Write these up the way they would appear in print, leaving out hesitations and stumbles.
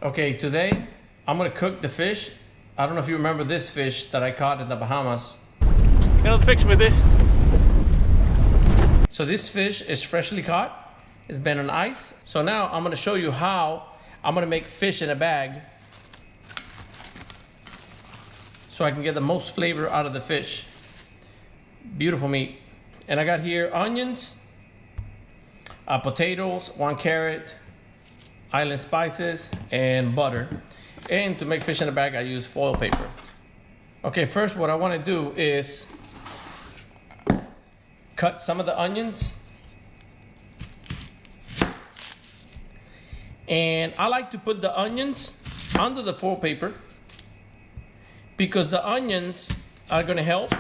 Okay, today I'm gonna cook the fish. I don't know if you remember this fish that I caught in the Bahamas. You know the picture with this? So this fish is freshly caught. It's been on ice. So now I'm gonna show you how I'm gonna make fish in a bag so I can get the most flavor out of the fish. Beautiful meat. And I got here onions, potatoes, 1 carrot, island spices, and butter. And to make fish in a bag, I use foil paper. Okay, first what I want to do is cut some of the onions. And I like to put the onions under the foil paper because the onions are going to help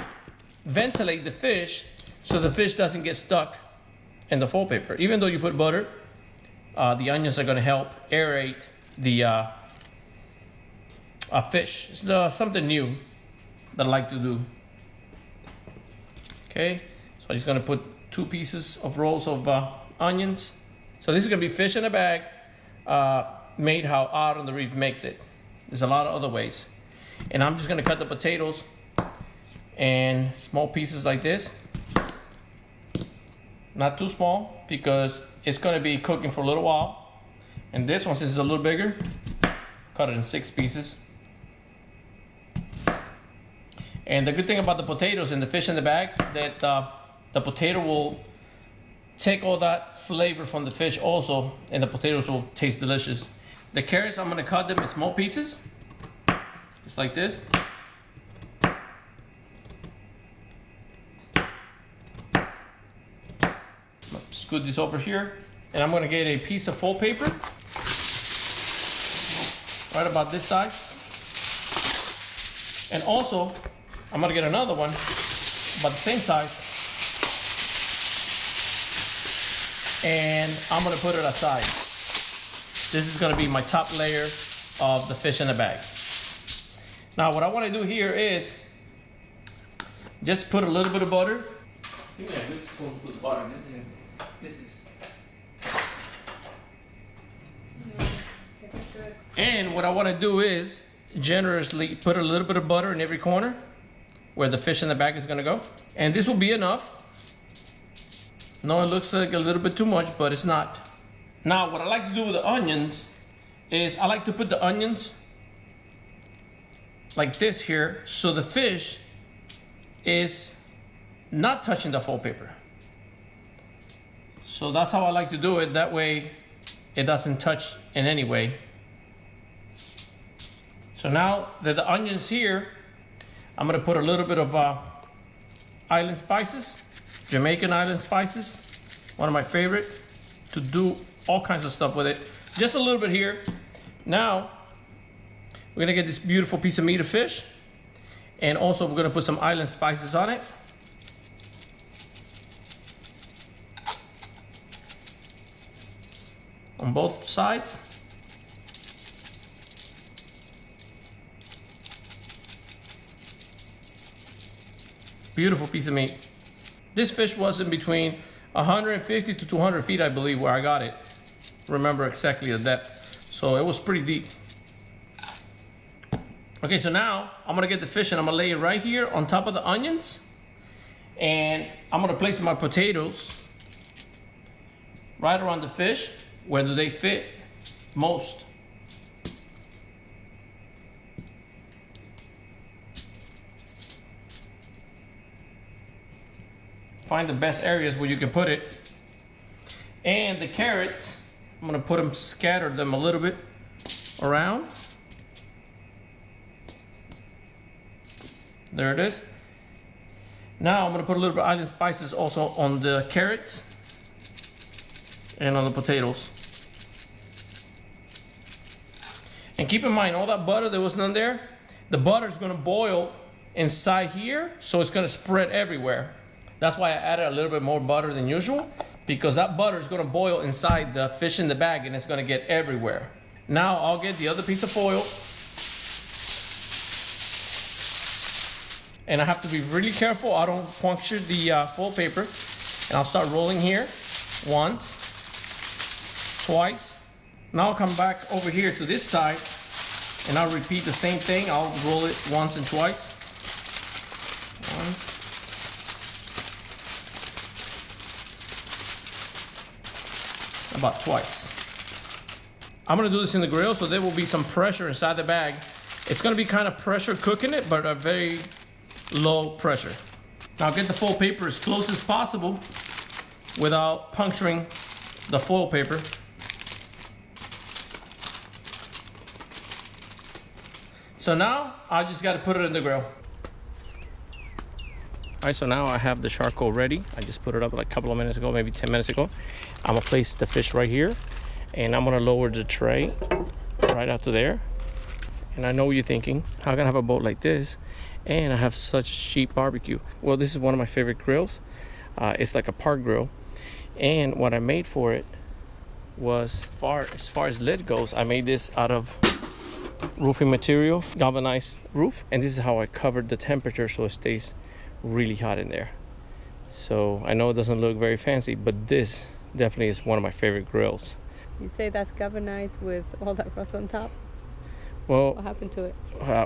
ventilate the fish so the fish doesn't get stuck in the foil paper. Even though you put butter, the onions are going to help aerate the fish. It's something new that I like to do. Okay, so I'm just going to put 2 pieces of rolls of onions. So this is going to be fish in a bag, made how Out on the Reef makes it. There's a lot of other ways. And I'm just going to cut the potatoes in small pieces like this. Not too small because it's going to be cooking for a little while. And this one, since it's a little bigger, cut it in 6 pieces. And the good thing about the potatoes and the fish in the bags that the potato will take all that flavor from the fish also, and the potatoes will taste delicious. The carrots, I'm going to cut them in small pieces, just like this. Scoot this over here, and I'm going to get a piece of foil paper right about this size. And also I'm going to get another one about the same size, and I'm going to put it aside. This is going to be my top layer of the fish in the bag. Now what I want to do here is just put a little bit of butter. Give me a good spoon with butter. This is. And what I want to do is generously put a little bit of butter in every corner where the fish in the bag is going to go. And this will be enough. No, it looks like a little bit too much, but it's not. Now, what I like to do with the onions is I like to put the onions like this here so the fish is not touching the foil paper. So that's how I like to do it. That way it doesn't touch in any way. So now that the onions here, I'm gonna put a little bit of island spices, Jamaican island spices, one of my favorite, to do all kinds of stuff with it. Just a little bit here. Now we're gonna get this beautiful piece of meat of fish, and also we're gonna put some island spices on it. On both sides. Beautiful piece of meat. This fish was in between 150 to 200 feet, I believe, where I got it. Remember exactly the depth. So it was pretty deep. Okay, so now I'm gonna get the fish and I'm gonna lay it right here on top of the onions. And I'm gonna place my potatoes right around the fish, where do they fit most. Find the best areas where you can put it. And the carrots, I'm gonna put them, scatter them a little bit around. There it is. Now I'm gonna put a little bit of island spices also on the carrots and on the potatoes. And keep in mind, all that butter that was done there, the butter is gonna boil inside here, so it's gonna spread everywhere. That's why I added a little bit more butter than usual, because that butter is gonna boil inside the fish in the bag and it's gonna get everywhere. Now I'll get the other piece of foil, and I have to be really careful I don't puncture the foil paper. And I'll start rolling here once, twice, Now I'll come back over here to this side and I'll repeat the same thing. I'll roll it once and twice. Once. About twice. I'm gonna do this in the grill, so there will be some pressure inside the bag. It's gonna be kind of pressure cooking it, but a very low pressure. Now get the foil paper as close as possible without puncturing the foil paper. So now I just gotta put it in the grill. All right, so now I have the charcoal ready. I just put it up like a couple of minutes ago, maybe 10 minutes ago. I'm gonna place the fish right here, and I'm gonna lower the tray right out to there. And I know you're thinking, how can I have a boat like this and I have such cheap barbecue? Well, this is one of my favorite grills. It's like a park grill. And what I made for it was, as far as lid goes, I made this out of roofing material, galvanized roof. And this is how I covered the temperature so it stays really hot in there. So I know it doesn't look very fancy, but this definitely is one of my favorite grills. You say that's galvanized with all that rust on top? Well, what happened to it?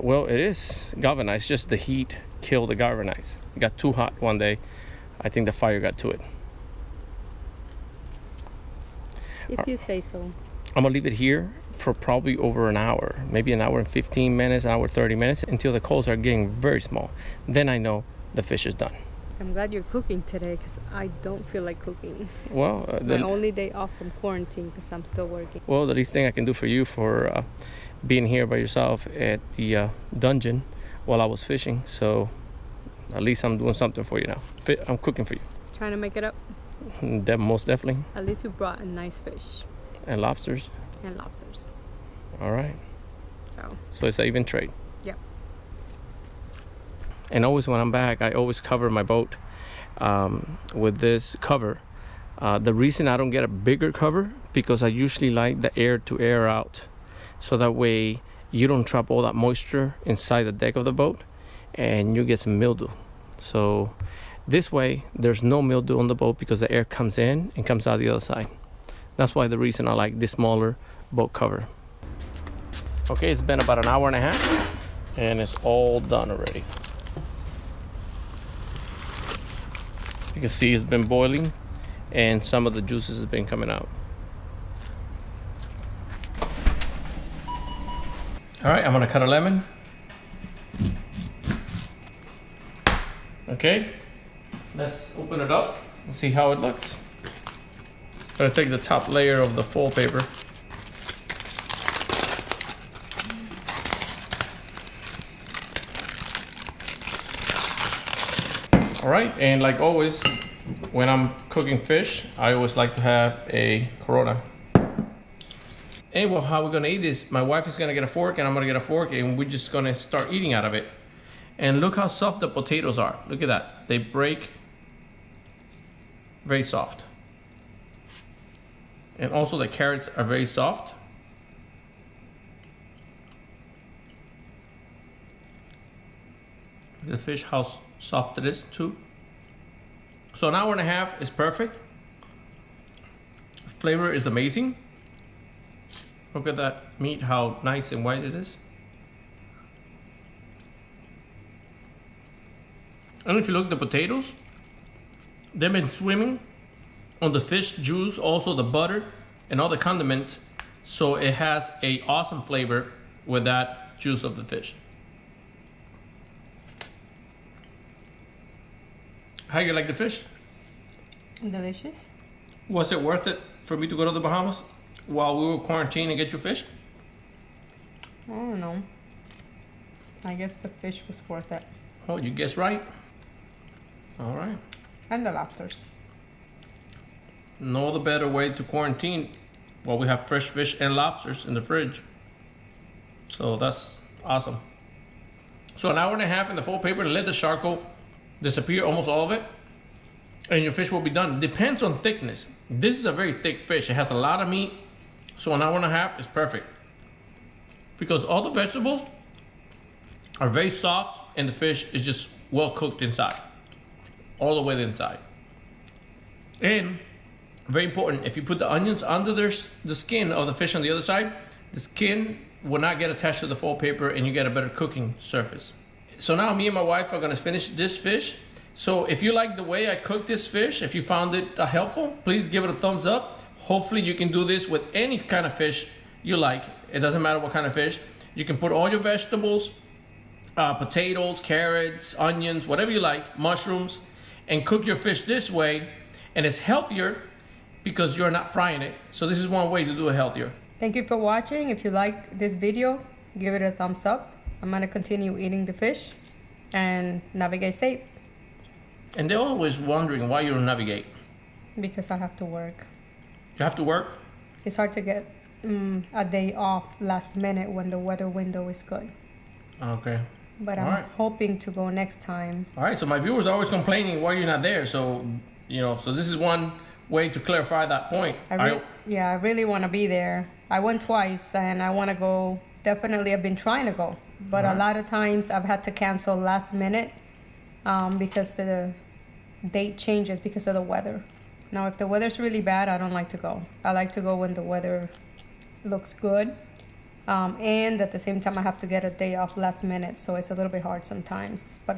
Well, it is galvanized, just the heat killed the galvanized. It got too hot one day. I think the fire got to it. If you say so. I'm gonna leave it here for probably over an hour, maybe an hour and 15 minutes, an hour 30 minutes, until the coals are getting very small. Then I know the fish is done. I'm glad you're cooking today because I don't feel like cooking. Well, it's my only day off from quarantine because I'm still working. Well, the least thing I can do for you for being here by yourself at the dungeon while I was fishing. So at least I'm doing something for you now. I'm cooking for you. Trying to make it up? Most definitely. At least you brought a nice fish. And lobsters. And lobsters. All right. So it's an even trade. Yep. And always when I'm back, I always cover my boat with this cover. The reason I don't get a bigger cover, because I usually like the air to air out. So that way you don't trap all that moisture inside the deck of the boat and you get some mildew. So this way there's no mildew on the boat because the air comes in and comes out the other side. That's why the reason I like this smaller boat cover. Okay, it's been about an hour and a half and it's all done already. You can see it's been boiling and some of the juices have been coming out. All right, I'm gonna cut a lemon. Okay, let's open it up and see how it looks. I'm gonna take the top layer of the foil paper. All right, and like always, when I'm cooking fish, I always like to have a Corona. And well, how we're gonna eat this, my wife is gonna get a fork and I'm gonna get a fork and we're just gonna start eating out of it. And look how soft the potatoes are. Look at that, they break very soft. And also the carrots are very soft. Look at the fish, how soft it is too. So an hour and a half is perfect. Flavor is amazing. Look at that meat, how nice and white it is. And if you look at the potatoes, they've been swimming on the fish juice, also the butter and all the condiments. So it has a awesome flavor with that juice of the fish. How you like the fish? Delicious. Was it worth it for me to go to the Bahamas while we were quarantined and get you fish? I don't know. I guess the fish was worth it. Oh, you guessed right. All right. And the lobsters. No other better way to quarantine while we have fresh fish and lobsters in the fridge. So that's awesome. So an hour and a half in the foil paper and let the charcoal disappear, almost all of it, and your fish will be done. Depends on thickness. This is a very thick fish. It has a lot of meat, so an hour and a half is perfect because all the vegetables are very soft and the fish is just well cooked inside, all the way inside. And very important. If you put the onions under the skin of the fish on the other side, the skin will not get attached to the foil paper and you get a better cooking surface. So now me and my wife are gonna finish this fish. So if you like the way I cook this fish, if you found it helpful, please give it a thumbs up. Hopefully you can do this with any kind of fish you like. It doesn't matter what kind of fish. You can put all your vegetables, potatoes, carrots, onions, whatever you like, mushrooms, and cook your fish this way. And it's healthier because you're not frying it. So this is one way to do it healthier. Thank you for watching. If you like this video, give it a thumbs up. I'm gonna continue eating the fish and navigate safe. And they're always wondering why you don't navigate. Because I have to work. You have to work? It's hard to get a day off last minute when the weather window is good. Okay. But All I'm right. hoping to go next time. All right, so my viewers are always complaining why you're not there. So, so this is one way to clarify that point. I really want to be there. I went twice and I want to go. Definitely, I've been trying to go. But a lot of times I've had to cancel last minute because the date changes because of the weather. Now, if the weather's really bad, I don't like to go. I like to go when the weather looks good. And at the same time, I have to get a day off last minute. So it's a little bit hard sometimes. But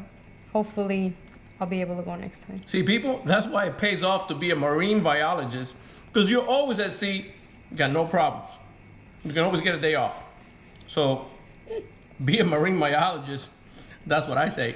hopefully, I'll be able to go next time. See, people, that's why it pays off to be a marine biologist. Because you're always at sea, you got no problems. You can always get a day off. So be a marine biologist. That's what I say.